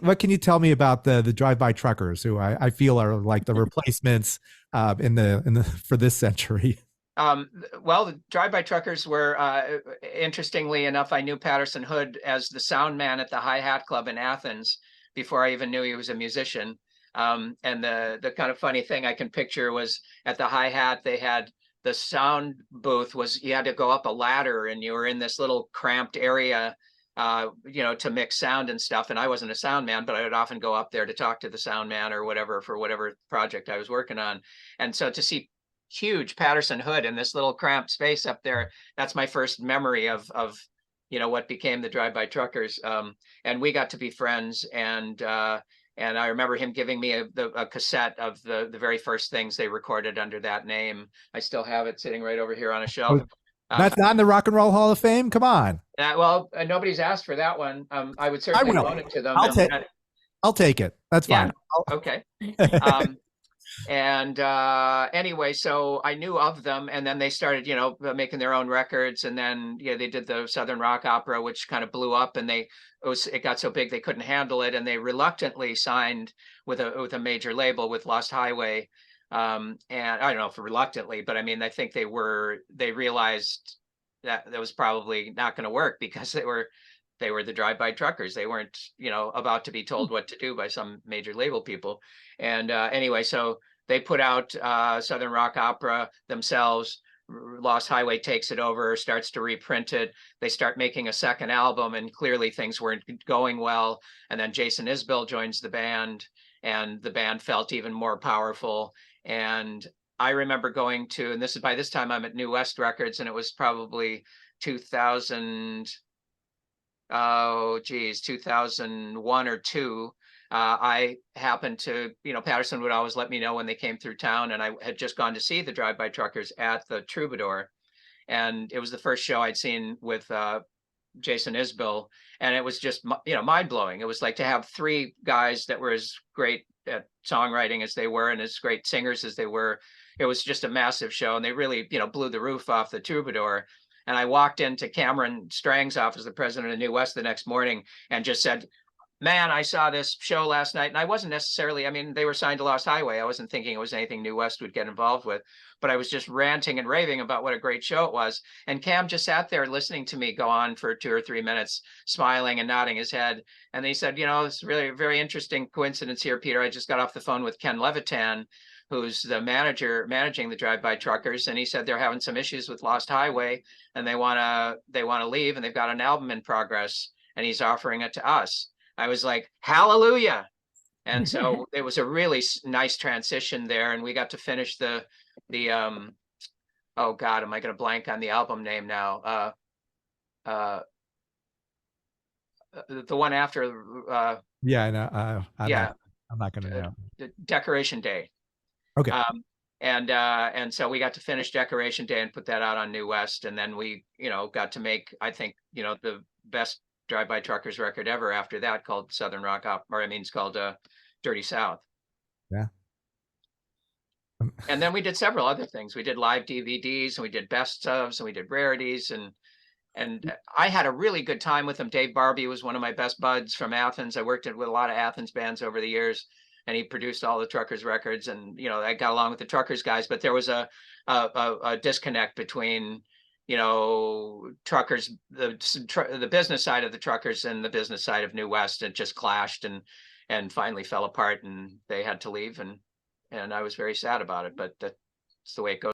what can you tell me about the drive-by truckers, who I feel are like the replacements in the for this century? Well, the drive-by truckers were, interestingly enough, I knew Patterson Hood as the sound man at the Hi-Hat Club in Athens before I even knew he was a musician. And the kind of funny thing I can picture was at the Hi-Hat, they had the sound booth was you had to go up a ladder and you were in this little cramped area, to mix sound and stuff. And I wasn't a sound man, but I would often go up there to talk to the sound man or whatever for whatever project I was working on. And so to see huge Patterson Hood in this little cramped space up there, that's my first memory of what became the Drive-By Truckers. And we got to be friends, and I remember him giving me a cassette of the very first things they recorded under that name. I still have it sitting right over here on a shelf. That's not in the Rock and Roll Hall of Fame. Come on. Well, nobody's asked for that one. I would I certainly will. loan it to them. I'll take it. That's Yeah. fine. Okay. And anyway, so I knew of them, and then they started, making their own records, and then they did the Southern Rock Opera, which kind of blew up, and it got so big they couldn't handle it, and they reluctantly signed with a major label, with Lost Highway. And I don't know if reluctantly, but I mean, I think they realized that that was probably not going to work, because they were the Drive-By Truckers. They weren't, about to be told what to do by some major label people. And anyway, so they put out Southern Rock Opera themselves. Lost Highway takes it over, starts to reprint it. They start making a second album, and clearly things weren't going well. And then Jason Isbell joins the band, and the band felt even more powerful. And I remember going to, and by this time I'm at New West Records, and it was probably 2000, oh geez, 2001 or two. I happened to, Patterson would always let me know when they came through town, and I had just gone to see the Drive-By Truckers at the Troubadour, and it was the first show I'd seen with Jason Isbell, and it was just mind blowing. It was like to have three guys that were as great at songwriting as they were, and as great singers as they were. It was just a massive show, and they really blew the roof off the Troubadour. And I walked into Cameron Strang's office, the president of New West, the next morning, and just said, man, I saw this show last night. And I wasn't necessarily, I mean, they were signed to Lost Highway. I wasn't thinking it was anything New West would get involved with, but I was just ranting and raving about what a great show it was. And Cam just sat there listening to me go on for 2 or 3 minutes, smiling and nodding his head. And he said, it's really a very interesting coincidence here, Peter. I just got off the phone with Ken Levitan, who's the managing the Drive-By Truckers, and he said they're having some issues with Lost Highway, and they want to leave, and they've got an album in progress, and he's offering it to us. I was like, hallelujah. And so it was a really nice transition there, and we got to finish the oh God, am I going to blank on the album name now? The one after Yeah, I know. yeah, I'm not going to know. Decoration Day. Okay. And so we got to finish Decoration Day and put that out on New West, and then we got to make, I think, the best Drive-By Truckers record ever after that, called Southern Rock it's called Dirty South. Yeah. And then we did several other things. We did live DVDs, and we did best ofs, and we did rarities, and I had a really good time with them. Dave Barbie was one of my best buds from Athens. I worked with a lot of Athens bands over the years, and he produced all the Truckers records, and I got along with the Truckers guys, but there was a disconnect between Truckers, the business side of the Truckers and the business side of New West. It just clashed and finally fell apart, and they had to leave, and I was very sad about it, but that's the way it goes.